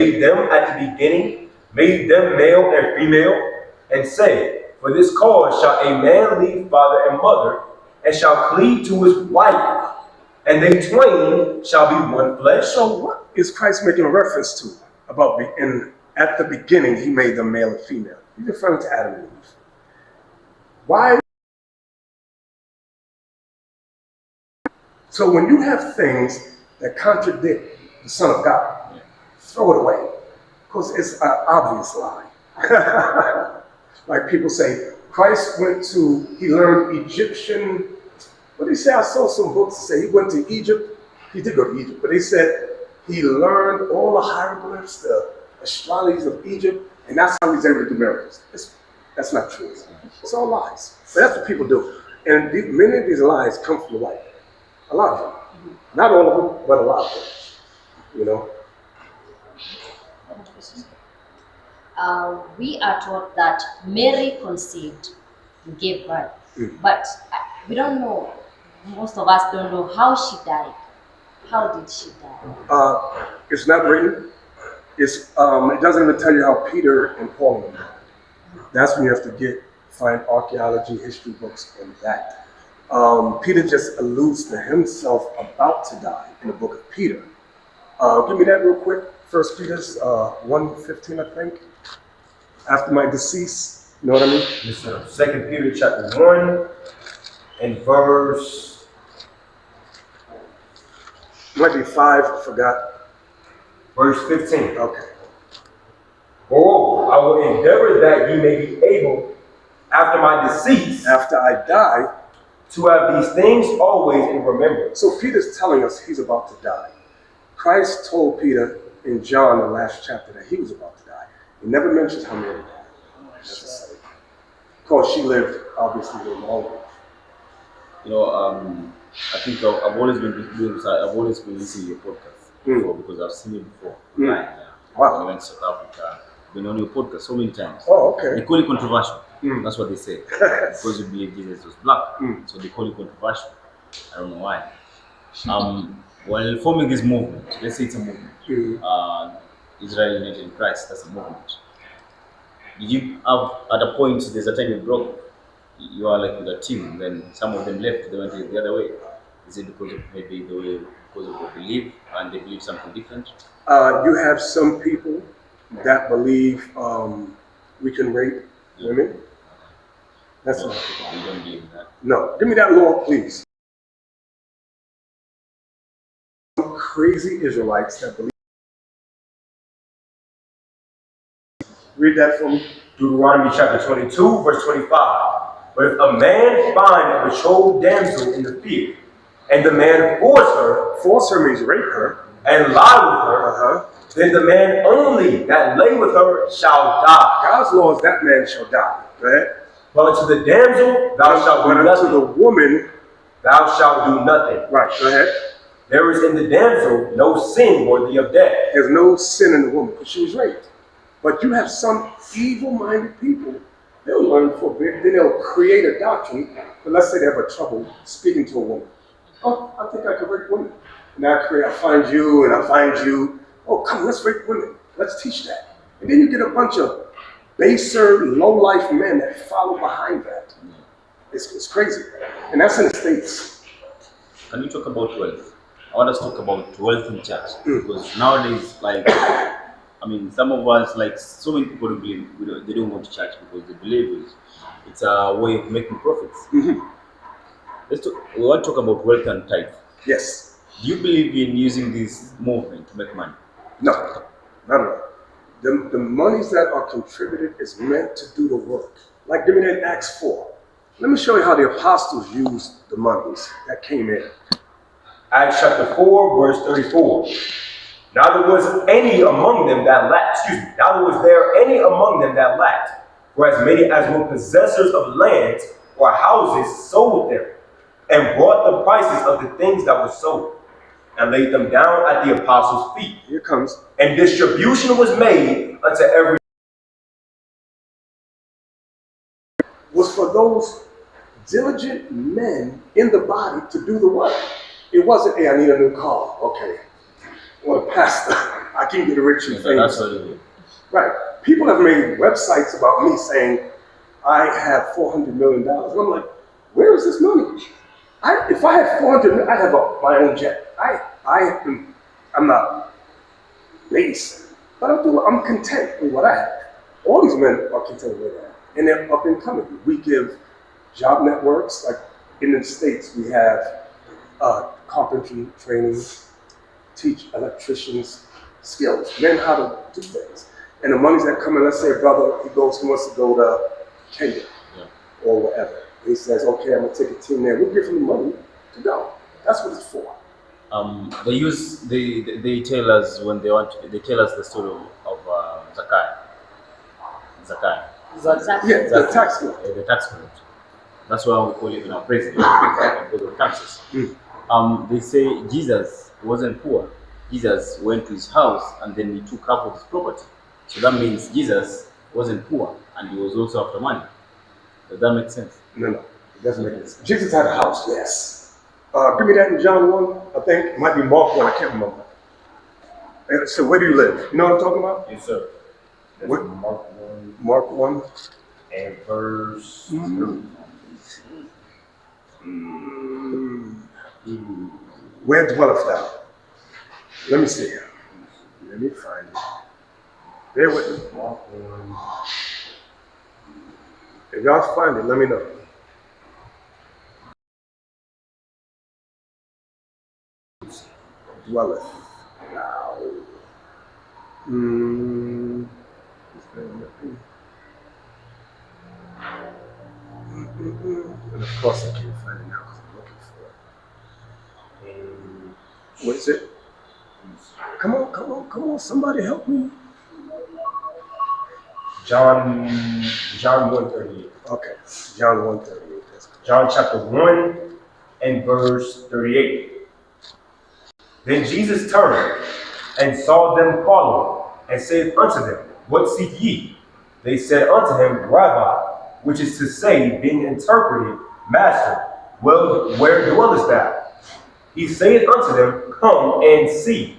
made them at the beginning, made them male and female, and say, for this cause shall a man leave father and mother, and shall cleave to his wife, and they twain shall be one flesh. So what is Christ making a reference to about at the beginning he made them male and female? He's referring to Adam and Eve. Why? So when you have things that contradict the Son of God, throw it away, because it's an obvious lie. Like people say, Christ he learned Egyptian. What did he say? I saw some books that say he went to Egypt. He did go to Egypt, but they said he learned all the hieroglyphs, the astrologies of Egypt, and that's how he's able to do miracles. That's not true. It's all lies. But that's what people do. And many of these lies come from the white. A lot of them. Not all of them, but a lot of them. You know? We are taught that Mary conceived and gave birth. But we don't know, most of us don't know how she died. How did she die? It's not written. It doesn't even tell you how Peter and Paul died. That's when you have to find archaeology, history books, and that. Peter just alludes to himself about to die in the book of Peter. Give me that real quick. 1 Peter 1:15, I think. After my decease, you know what I mean? Yes, sir. 2 Peter chapter 1 and verse. Might be 5, I forgot. Verse 15. Okay. Moreover, I will endeavor that ye may be able, after my decease, after I die, to have these things always in remembrance. So Peter's telling us he's about to die. Christ told Peter in John, the last chapter, that he was about to die. He never mentions how Mary died. Of course, she lived, obviously, a little longer. You know, I think I've always been doing this. I've always been listening to your podcast before, because I've seen it before. Wow. When I went to South Africa, I've been on your podcast so many times. Oh, okay. They call it controversial. That's what they say. Because you believe Jesus was black. So they call it controversial. I don't know why. While forming this movement, let's say it's a movement, Israel United in Christ, that's a movement. Did you have, at a point, there's a time you broke, you are like with a team, then some of them left, they went the other way. Is it because of maybe because of what they believe, and they believe something different? You have some people that believe we can rape women. That's not. You don't believe in that? No. Give me that law, please. Some crazy Israelites that believe. Read that for me. Deuteronomy chapter 22, verse 25. But if a man find a betrothed damsel in the field, and the man force her means rape her, and lie with her, then the man only that lay with her shall die. God's law is that man shall die. Right? But to the damsel thou shalt do nothing. To the woman thou shalt do nothing. Right. Go ahead. There is in the damsel no sin worthy of death. There's no sin in the woman because she was raped. But you have some evil-minded people. They'll learn forbid, then they'll create a doctrine. But let's say they have a trouble speaking to a woman. Oh, I think I could rape women. And I find you, and I find you. Oh, come, let's rape women. Let's teach that. And then you get a bunch of baser, low-life men that follow behind that. It's crazy. And that's in the States. Can you talk about wealth? I want us to talk about wealth in church. Because nowadays, like, I mean, some of us, like, so many people don't believe, they don't go to church because they believe it's a way of making profits. We want to talk about wealth and tithe. Yes. Do you believe in using this movement to make money? No, not at all. The monies that are contributed is meant to do the work. Like, give me that Acts 4. Let me show you how the apostles used the monies that came in. Acts chapter 4, verse 34. Now there was any among them that lacked, now was there any among them that lacked, for as many as were possessors of lands or houses sold them, and brought the prices of the things that were sold, and laid them down at the apostles' feet. Here comes. And distribution was made unto every. Was for those diligent men in the body to do the work. It wasn't, hey, I need a new car. Okay. Well, pastor, I can get rich and That's famous. what it is. Right. People have made websites about me saying I have $400 million. And I'm like, where is this money? If I had 400, I'd have my own jet. I'm not base, but I'm content with what I have. All these men are content with that, and they're up and coming. We give job networks, like in the States, we have carpentry training, teach electricians skills, learn how to do things. And the monies that come in, let's say a brother, he wants to go to Kenya or wherever. He says, okay, I'm gonna take a team there. We give him the money to go. That's what it's for. They tell us when they want. They tell us the story of Zakai. Yeah, the tax collector. The tax collector. That's why we call it in our president because of taxes. They say Jesus wasn't poor. Jesus went to his house and then he took half of his property. So that means Jesus wasn't poor and he was also after money. Does that make sense? No, it doesn't make sense. Jesus had a house, yes. Give me that in John 1, I think. It might be Mark 1, I can't remember. And so where do you live? You know what I'm talking about? Yes, sir. That's What? Mark 1. And verse. Where dwelleth thou? Let me see. Let me find it. Bear with me. Mark 1. If y'all find it, let me know. Dwelleth thou. And of course I can't find it now because I'm looking for it. What is it? Come on, somebody help me. John 1:38. Okay, John 1:38. That's good. John chapter 1 and verse 38. Then Jesus turned and saw them following, and said unto them, What seek ye? They said unto him, Rabbi, which is to say, being interpreted, Master, well, where dwellest thou? He saith unto them, Come and see.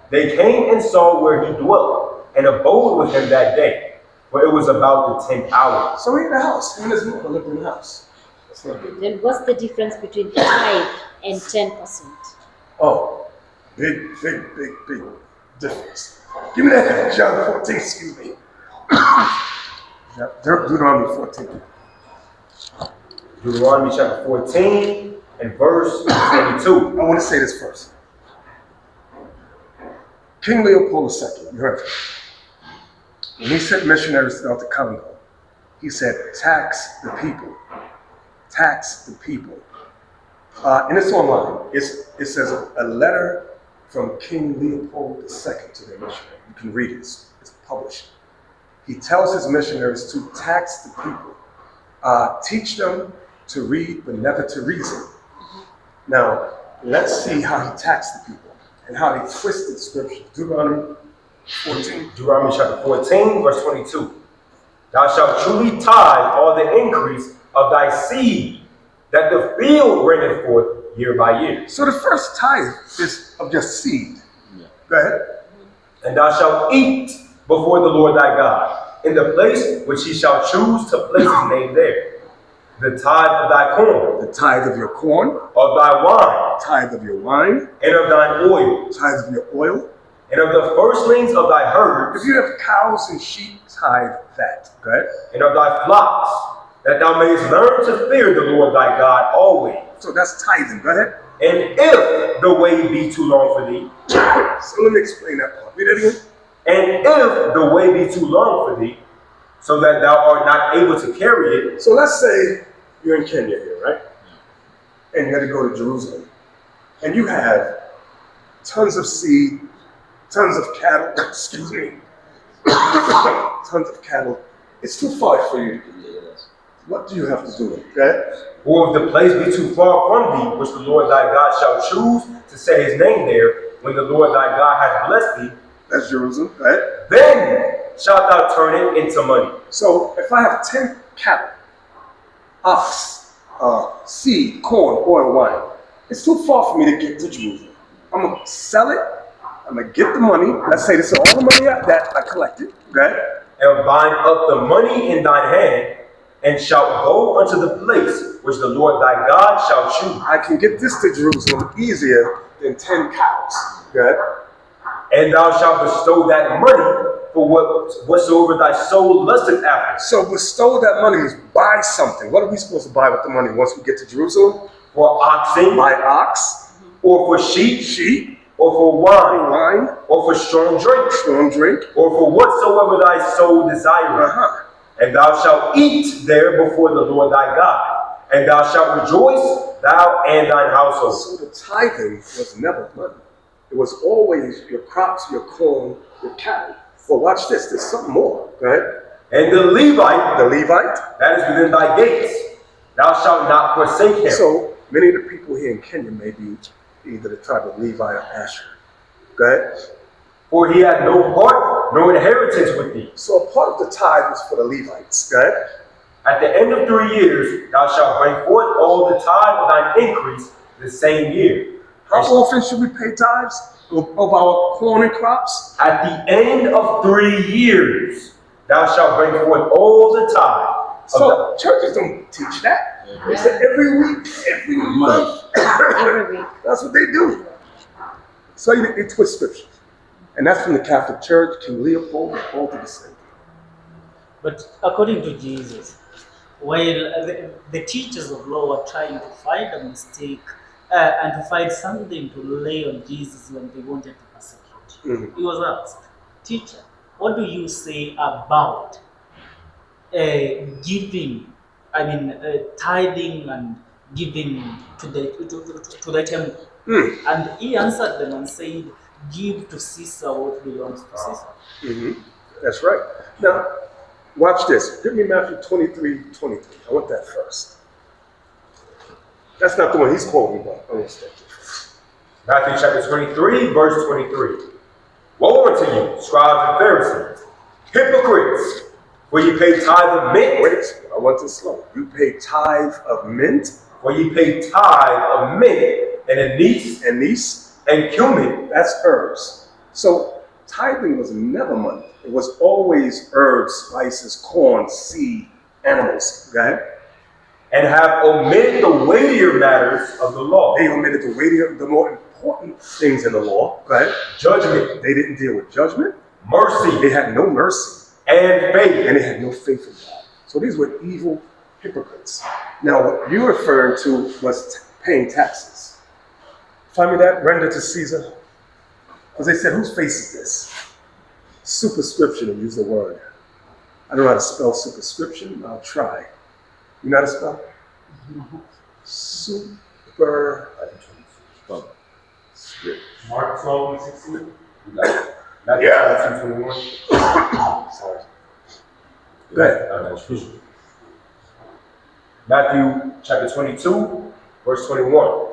They came and saw where he dwelt, and abode with him that day, for it was about the 10th hour. So he in the house. Him and his mother lived in the house. That's not good. Then what's the difference between tithe and 10%? Oh, big difference. Give me that John 14, excuse me. Deuteronomy 14. Deuteronomy chapter 14 and verse 22. I want to say this first. King Leopold II, you heard of him. When he sent missionaries throughout the Congo, he said, tax the people. Tax the people. And it's online. It says a letter from King Leopold II to their missionary. You can read it. It's published. He tells his missionaries to tax the people. Teach them to read, but never to reason. Now, let's see how he taxed the people and how they twisted scripture. Deuteronomy 14. Deuteronomy chapter 14, verse 22. Thou shalt truly tithe all the increase of thy seed, that the field bringeth forth year by year. So the first tithe is of just seed. Yeah. Go ahead. And thou shalt eat before the Lord thy God, in the place which he shall choose to place his name there. The tithe of thy corn, The tithe of your corn, of thy wine, tithe of your wine, and of thine oil, tithe of your oil. and of the firstlings of thy If herds, you have cows and sheep, tithe that. Go ahead. and of thy flocks, that thou mayest learn to fear the Lord thy God always. So that's tithing. Go ahead. And if the way be too long for thee, So let me explain that part. Read that again. and if the way be too long for thee, so that thou art not able to carry it, So let's say you're in Kenya here, right? And you got to go to Jerusalem. And you have tons of seed, tons of cattle, excuse me, tons of cattle. It's too far for you. What do you have to do? Okay? or if the place be too far from thee, which the Lord thy God shall choose to set his name there, when the Lord thy God hath blessed thee, That's Jerusalem, right? then shalt thou turn it into money. So if I have 10 cattle, ox, seed, corn, oil, wine, it's too far for me to get to Jerusalem. I'm going to sell it I'm going to get the money. Let's say this is all the money that I collected. Okay? And bind up the money in thine hand, and shalt go unto the place which the Lord thy God shall choose. I can get this to Jerusalem easier than 10 cows. Okay? And thou shalt bestow that money for whatsoever thy soul lusteth after. So bestow that money means buy something. What are we supposed to buy with the money once we get to Jerusalem? For oxen, Buy ox, or for sheep, or for wine, or for strong drink, or for whatsoever thy soul desireth. And thou shalt eat there before the Lord thy God, and thou shalt rejoice, thou and thine household. So the tithing was never money. It was always your crops, your corn, your cattle. Well, watch this. There's something more. Right? And the Levite, that is within thy gates, thou shalt not forsake him. So many of the people here in Kenya may be either the tribe of Levi or Asher. Okay? For he had no part nor inheritance with thee. So a part of the tithe was for the Levites. Okay? At the end of 3 years, thou shalt bring forth all the tithe of thine increase the same year. How often should we pay tithes of our corn and crops? At the end of 3 years, thou shalt bring forth all the tithe. So churches don't teach that. They say every week, every month. Every week. That's what they do. So they twist scriptures. And that's from the Catholic Church, King Leopold, all to the same. But according to Jesus, while the teachers of law were trying to find a mistake and to find something to lay on Jesus when they wanted to persecute, he was asked, "Teacher, what do you say about giving? Tithing and giving to the temple?" And he answered them and said, "Give to Caesar what belongs to Caesar." That's right. Now, watch this. Give me Matthew 23:23. I want that first. That's not the one he's quoting, but I want to start first. Matthew chapter 23, verse 23. Woe unto you, scribes and Pharisees, hypocrites, for ye pay tithe of mint. Wait, I want this slow. You pay tithe of mint. For ye pay tithe of mint, and anise, and cumin. That's herbs. So tithing was never money. It was always herbs, spices, corn, seed, animals. Okay? And have omitted the weightier matters of the law. They omitted the more important things in the law. Right? Judgment. They didn't deal with judgment. Mercy. They had no mercy. And faith. And they had no faith in God. So these were evil hypocrites. Now, what you're referring to was paying taxes. Find me that, render to Caesar. Because they said, whose face is this? Superscription, and use the word. I don't know how to spell superscription. I'll try. You know how to spell? Super. Mark 12:16. Yeah. 21. Sorry. Go ahead. Matthew chapter 22, verse 21.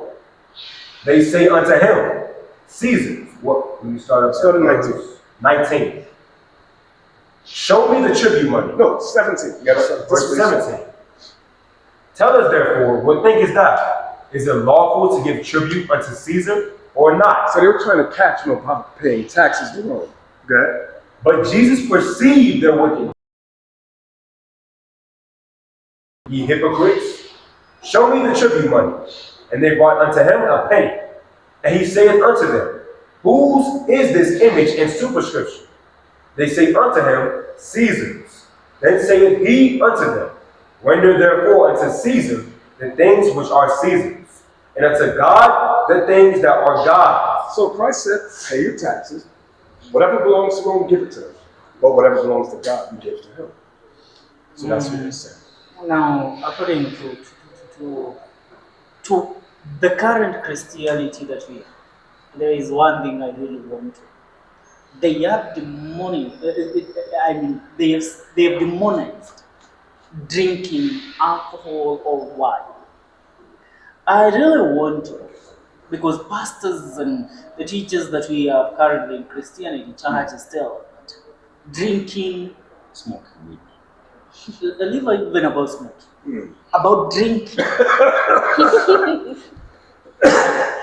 They say unto him, Caesar's. What? When you start at 19. 19. Show me the tribute money. No, 17. You gotta start Verse 17. Tell us therefore, what thinkest thou? Is it lawful to give tribute unto Caesar or not? So they were trying to catch him about paying taxes to Rome. Okay? But Jesus perceived their wickedness. Ye hypocrites, show me the tribute money. And they brought unto him a penny. And he saith unto them, whose is this image and superscription? They say unto him, Caesar's. Then saith he unto them, render therefore unto Caesar the things which are Caesar's, and unto God the things that are God's. So Christ said, pay your taxes. Whatever belongs to Rome, give it to them. But whatever belongs to God, you give to him. So that's what he said. Now, according to the current Christianity that we have, there is one thing I really want to. They have demonized. They have demonized drinking alcohol or wine. I really want to, because pastors and the teachers that we have currently in Christianity churches tell that drinking, Smoking weed. leave even about smoking, about drinking,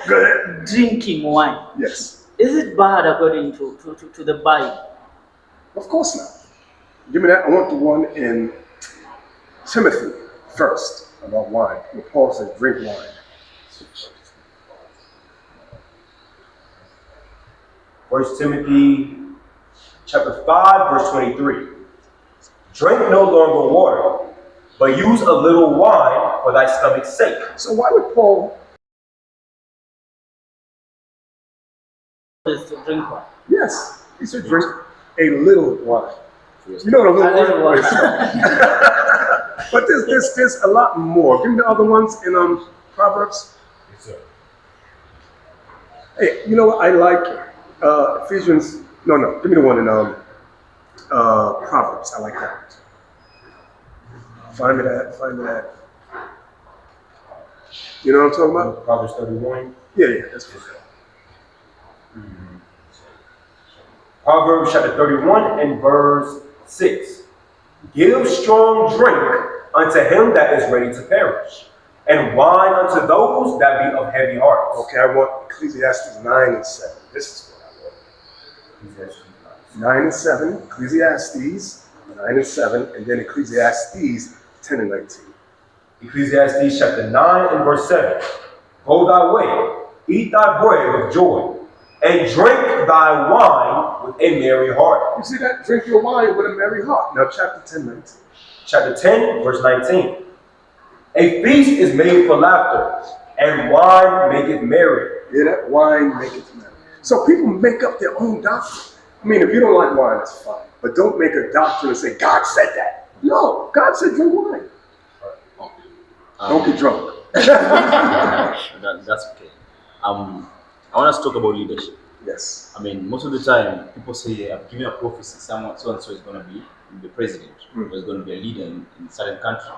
Go ahead. drinking wine. Yes. Is it bad according to the Bible? Of course not. Give me that. I want the one in Timothy first about wine. Where Paul says, drink wine. First Timothy chapter 5, verse 23. Drink no longer water, but use a little wine for thy stomach's sake. So why would Paul? Is to drink wine. Yes, he said drink a little wine. Yes. You know what a A little little wine is. But there's a lot more. Give me the other ones in Proverbs. Yes, sir. Hey, you know what I like? Ephesians. No. Give me the one in Proverbs. I like that. Find me that. You know what I'm talking about? Proverbs 31. Yeah, that's good. Proverbs chapter 31 and verse 6. Give strong drink unto him that is ready to perish, and wine unto those that be of heavy hearts. Okay, I want Ecclesiastes 9 and 7. This is what I want. 9 and 7, Ecclesiastes 9 and 7, and then Ecclesiastes 10 and 19. Ecclesiastes chapter 9 and verse 7. Go thy way, eat thy bread with joy, and drink thy wine with a merry heart. You see that? Drink your wine with a merry heart. Now, chapter 10, 19. Chapter 10, verse 19. A feast is made for laughter, and wine maketh merry. Yeah, that wine maketh merry. So people make up their own doctrine. I mean, if you don't like wine, that's fine. But don't make a doctrine and say, God said that. No, God said drink wine. Don't get drunk. That's okay. I want us to talk about leadership. Yes. I mean, most of the time, people say, I'm giving a prophecy, someone so and so is going to be the president, or is going to be a leader in certain country.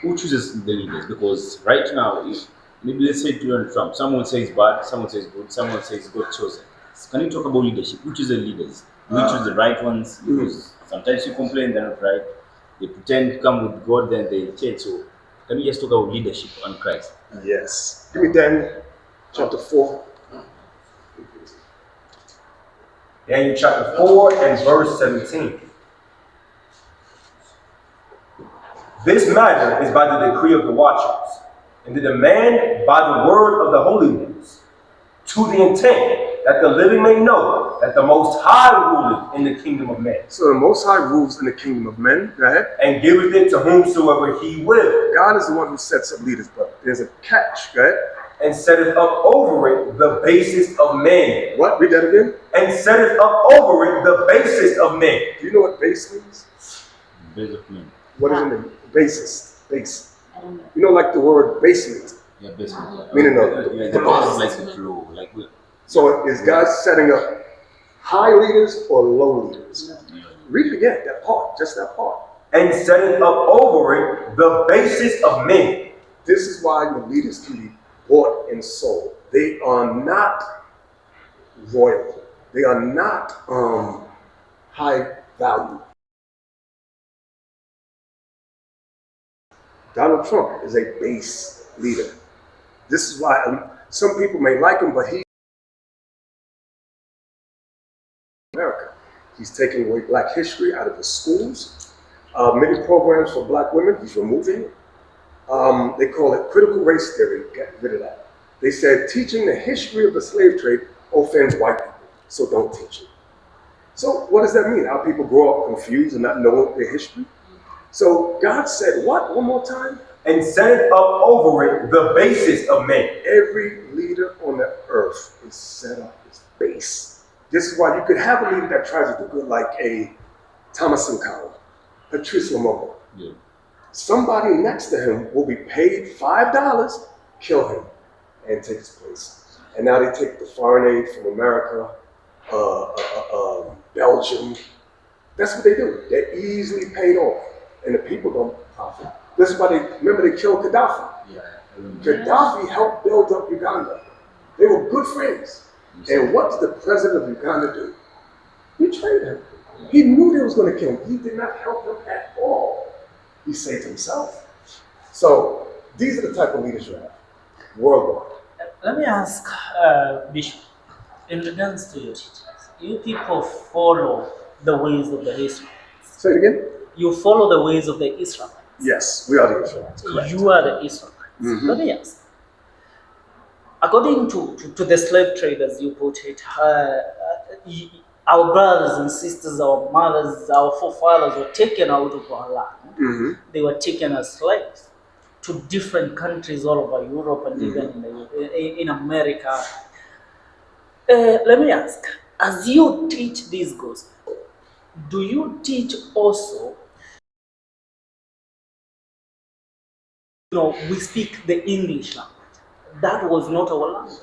Who chooses the leaders? Because right now, if maybe let's say Donald Trump, someone says bad, someone says good, someone says God chosen. So can you talk about leadership? Who chooses the leaders? Do we choose the right ones? Because sometimes you complain they're not right. They pretend to come with God, then they change. So can we just talk about leadership on Christ? Yes. Give me Daniel chapter 4. Daniel chapter 4 and verse 17. This matter is by the decree of the watchers, and the demand by the word of the holy ones, to the intent that the living may know that the Most High ruleth in the kingdom of men, So the Most High rules in the kingdom of men. Go ahead. and giveth it to whomsoever he will, God is the one who sets up leaders, but there's a catch. Go ahead. and setteth up over it the basest of men. What? Read that again. And setteth up over it the basest of men. Do you know what base means? Base of men. What is in the basest? Base. I don't know. You know, like the word basement. Yeah, base of men. Meaning the Like the bottom. like the flow, like we. So is God setting up high leaders or low leaders? Read it again, that part, just that part. And setteth up over it the basest of men. This is why the leaders can be bought and sold. They are not royal. They are not high value. Donald Trump is a base leader. This is why some people may like him, but America. He's taking away black history out of the schools. Many programs for black women, he's removing it. They call it critical race theory. Get rid of that. They said teaching the history of the slave trade offends white people, so don't teach it. So what does that mean? Our people grow up confused and not knowing their history? So God said what? One more time? And setteth up over it the basest of men. Every leader on the earth is set up as base. This is why you could have a leader that tries to do good, like a Thomas Sankara, Patrice Lumumba. Yeah. Somebody next to him will be paid $5, kill him, and take his place. And now they take the foreign aid from America, Belgium. That's what they do. They're easily paid off, and the people don't profit. This is why they killed Gaddafi. Yeah. Gaddafi helped build up Uganda. They were good friends. And what did the president of Uganda do? He betrayed him. He knew they was going to kill him. He did not help him at all. He saved himself. So these are the type of leaders you have worldwide. Let me ask, Bishop, in regards to your teachings, you people follow the ways of the Israelites. Say it again. You follow the ways of the Israelites. Yes, we are the Israelites. Correct. You are the Israelites. Let me ask. According to the slave traders, you put it, our brothers and sisters, our mothers, our forefathers were taken out of our land. They were taken as slaves to different countries all over Europe and even in America. Let me ask, as you teach this gospel, do you teach also, we speak the English language? That was not our language.